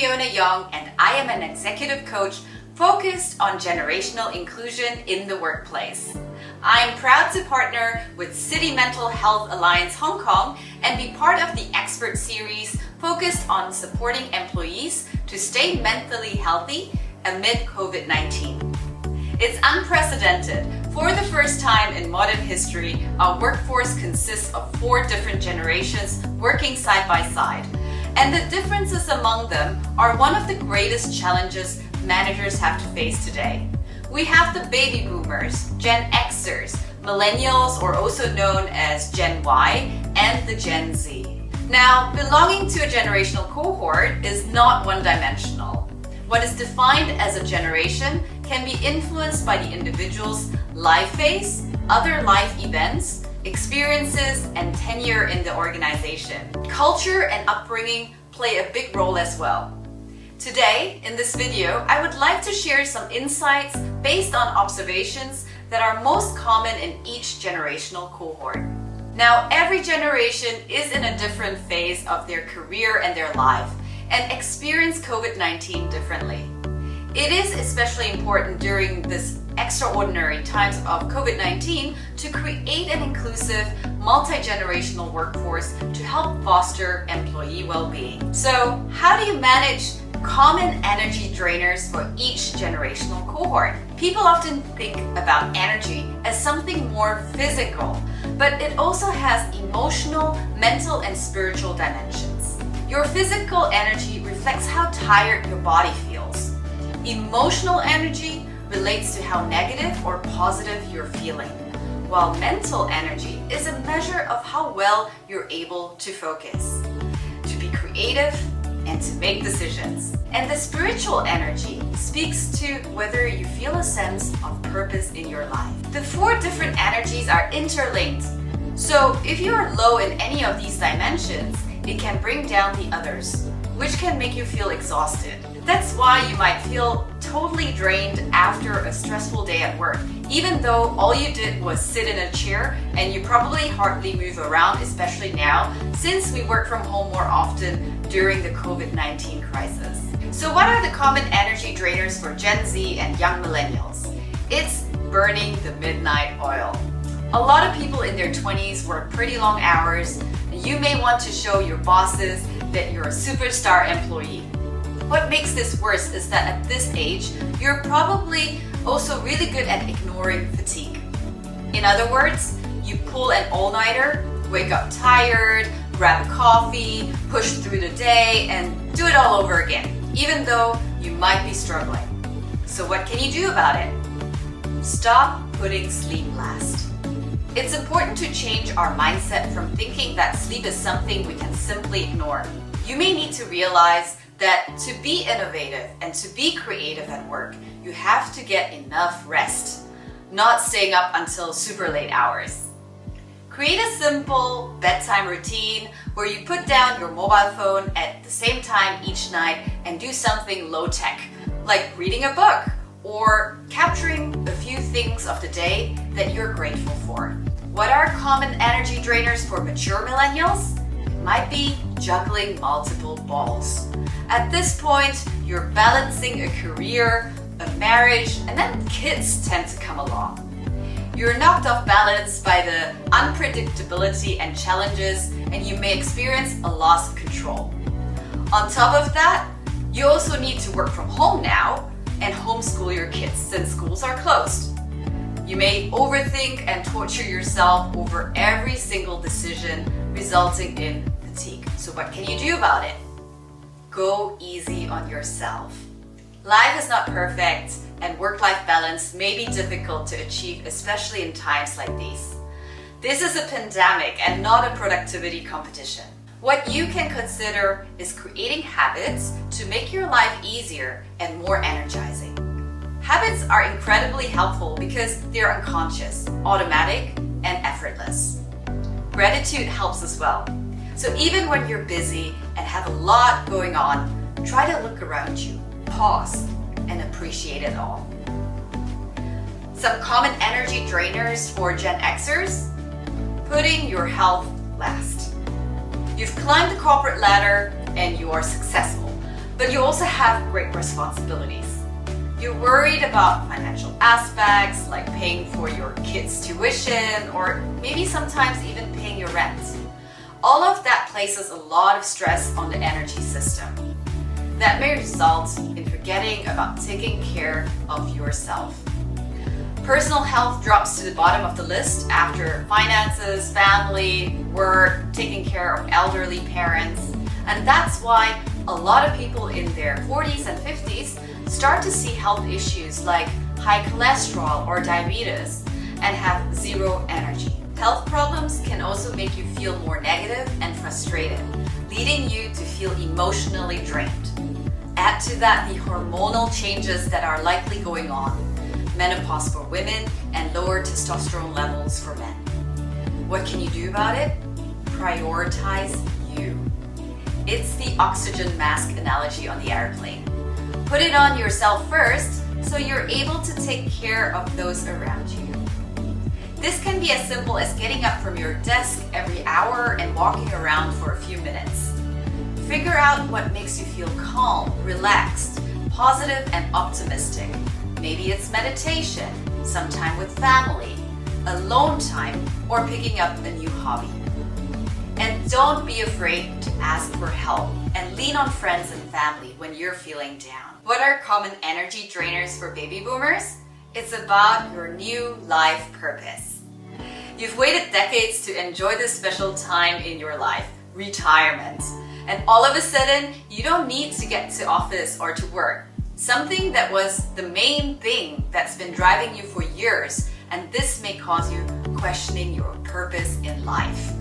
Fyiona Yong and I am an executive coach focused on generational inclusion in the workplace. I am proud to partner with City Mental Health Alliance Hong Kong and be part of the expert series focused on supporting employees to stay mentally healthy amid COVID-19. It's unprecedented. For the first time in modern history, our workforce consists of 4 different generations working side by side. And the differences among them are one of the greatest challenges managers have to face today. We have the baby boomers, Gen Xers, Millennials, or also known as Gen Y, and the Gen Z. Now, belonging to a generational cohort is not one-dimensional. What is defined as a generation can be influenced by the individual's life phase, other life events, experiences, and tenure in the organization. Culture and upbringing play a big role as well. Today, in this video, I would like to share some insights based on observations that are most common in each generational cohort. Now, every generation is in a different phase of their career and their life, and experience COVID-19 differently. It is especially important during this extraordinary times of COVID-19 to create an inclusive, multi-generational workforce to help foster employee well-being. So, how do you manage common energy drainers for each generational cohort? People often think about energy as something more physical, but it also has emotional, mental, and spiritual dimensions. Your physical energy reflects how tired your body feels. Emotional energy relates to how negative or positive you're feeling, while mental energy is a measure of how well you're able to focus, to be creative, and to make decisions. And the spiritual energy speaks to whether you feel a sense of purpose in your life. The 4 different energies are interlinked. So if you are low in any of these dimensions, it can bring down the others, which can make you feel exhausted. That's why you might feel totally drained after a stressful day at work, even though all you did was sit in a chair and you probably hardly move around, especially now, since we work from home more often during the COVID-19 crisis. So what are the common energy drainers for Gen Z and young millennials? It's burning the midnight oil. A lot of people in their 20s work pretty long hours, and you may want to show your bosses that you're a superstar employee. What makes this worse is that at this age, you're probably also really good at ignoring fatigue. In other words, you pull an all-nighter, wake up tired, grab a coffee, push through the day, and do it all over again, even though you might be struggling. So what can you do about it? Stop putting sleep last. It's important to change our mindset from thinking that sleep is something we can simply ignore. You may need to realize that to be innovative and to be creative at work, you have to get enough rest, not staying up until super late hours. Create a simple bedtime routine where you put down your mobile phone at the same time each night and do something low-tech, like reading a book or capturing a few things of the day that you're grateful for. What are common energy drainers for mature millennials? It might be juggling multiple balls. At this point, you're balancing a career, a marriage, and then kids tend to come along. You're knocked off balance by the unpredictability and challenges, and you may experience a loss of control. On top of that, you also need to work from home now and homeschool your kids since schools are closed. You may overthink and torture yourself over every single decision, resulting in fatigue. So what can you do about it? Go easy on yourself. Life is not perfect, and work-life balance may be difficult to achieve, especially in times like these. This is a pandemic and not a productivity competition. What you can consider is creating habits to make your life easier and more energizing. Habits are incredibly helpful because they're unconscious, automatic, and effortless. Gratitude helps as well. So even when you're busy and have a lot going on, try to look around you, pause, and appreciate it all. Some common energy drainers for Gen Xers: putting your health last. You've climbed the corporate ladder and you are successful, but you also have great responsibilities. You're worried about financial aspects like paying for your kids' tuition or maybe sometimes even paying your rent. All of that places a lot of stress on the energy system. That may result in forgetting about taking care of yourself. Personal health drops to the bottom of the list after finances, family, work, taking care of elderly parents. And that's why a lot of people in their 40s and 50s start to see health issues like high cholesterol or diabetes and have zero energy. Health problems can also make you feel more negative and frustrated, leading you to feel emotionally drained. Add to that the hormonal changes that are likely going on, menopause for women and lower testosterone levels for men. What can you do about it? Prioritize you. It's the oxygen mask analogy on the airplane. Put it on yourself first so you're able to take care of those around you. This can be as simple as getting up from your desk every hour and walking around for a few minutes. Figure out what makes you feel calm, relaxed, positive, and optimistic. Maybe it's meditation, some time with family, alone time, or picking up a new hobby. And don't be afraid to ask for help and lean on friends and family when you're feeling down. What are common energy drainers for baby boomers? It's about your new life purpose. You've waited decades to enjoy this special time in your life, retirement. And all of a sudden, you don't need to get to office or to work. Something that was the main thing that's been driving you for years, and this may cause you questioning your purpose in life.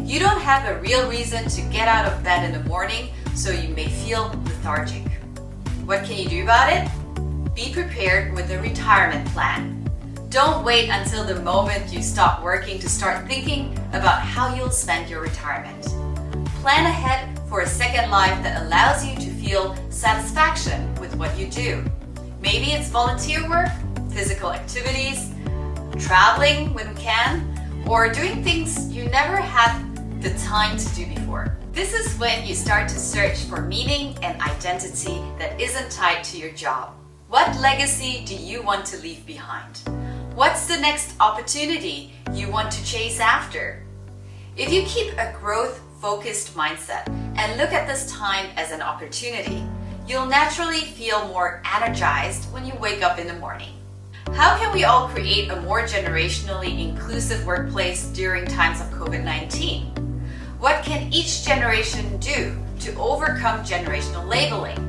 You don't have a real reason to get out of bed in the morning, so you may feel lethargic. What can you do about it? Be prepared with a retirement plan. Don't wait until the moment you stop working to start thinking about how you'll spend your retirement. Plan ahead for a second life that allows you to feel satisfaction with what you do. Maybe it's volunteer work, physical activities, traveling when we can, or doing things you never had the time to do before. This is when you start to search for meaning and identity that isn't tied to your job. What legacy do you want to leave behind? What's the next opportunity you want to chase after? If you keep a growth-focused mindset and look at this time as an opportunity, you'll naturally feel more energized when you wake up in the morning. How can we all create a more generationally inclusive workplace during times of COVID-19? What can each generation do to overcome generational labeling?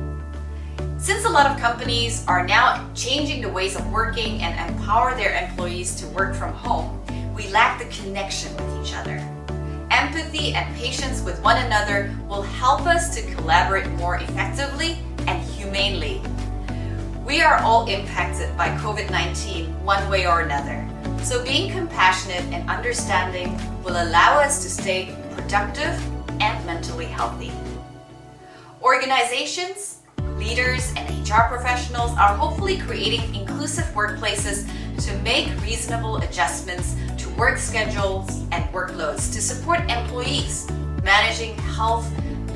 Since a lot of companies are now changing the ways of working and empower their employees to work from home, we lack the connection with each other. Empathy and patience with one another will help us to collaborate more effectively and humanely. We are all impacted by COVID-19 one way or another, so being compassionate and understanding will allow us to stay productive and mentally healthy. Organizations, leaders, and HR professionals are hopefully creating inclusive workplaces to make reasonable adjustments to work schedules and workloads to support employees, managing health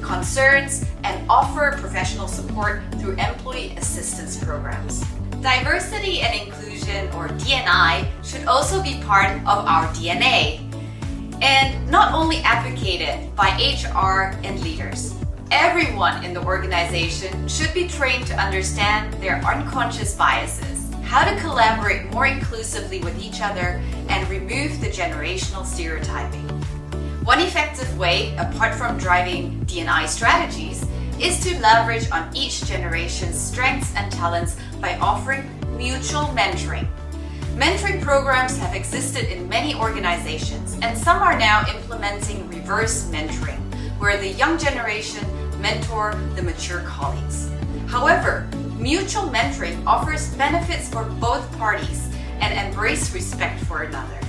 concerns, and offer professional support through employee assistance programs. Diversity and inclusion, or D&I, should also be part of our DNA and not only advocated by HR and leaders. Everyone in the organization should be trained to understand their unconscious biases, how to collaborate more inclusively with each other, and remove the generational stereotyping. One effective way, apart from driving D&I strategies, is to leverage on each generation's strengths and talents by offering mutual mentoring. Mentoring programs have existed in many organizations, and some are now implementing reverse mentoring, where the young generation mentor the mature colleagues. However, mutual mentoring offers benefits for both parties and embrace respect for another.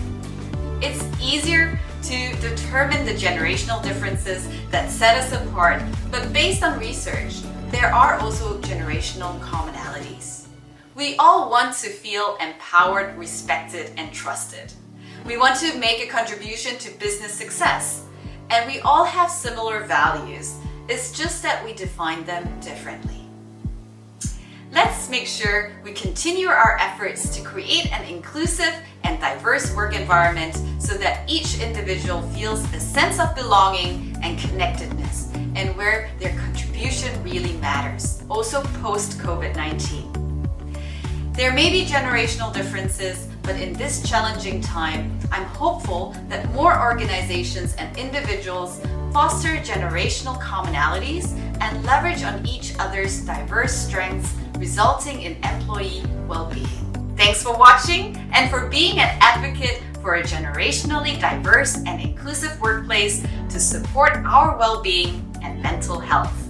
It's easier to determine the generational differences that set us apart, but based on research, there are also generational commonalities. We all want to feel empowered, respected, and trusted. We want to make a contribution to business success, and we all have similar values, It's just that we define them differently. Let's make sure we continue our efforts to create an inclusive and diverse work environment so that each individual feels a sense of belonging and connectedness, and where their contribution really matters, also post-COVID-19. There may be generational differences, but in this challenging time, I'm hopeful that more organizations and individuals foster generational commonalities and leverage on each other's diverse strengths, resulting in employee well-being. Thanks for watching and for being an advocate for a generationally diverse and inclusive workplace to support our well-being and mental health.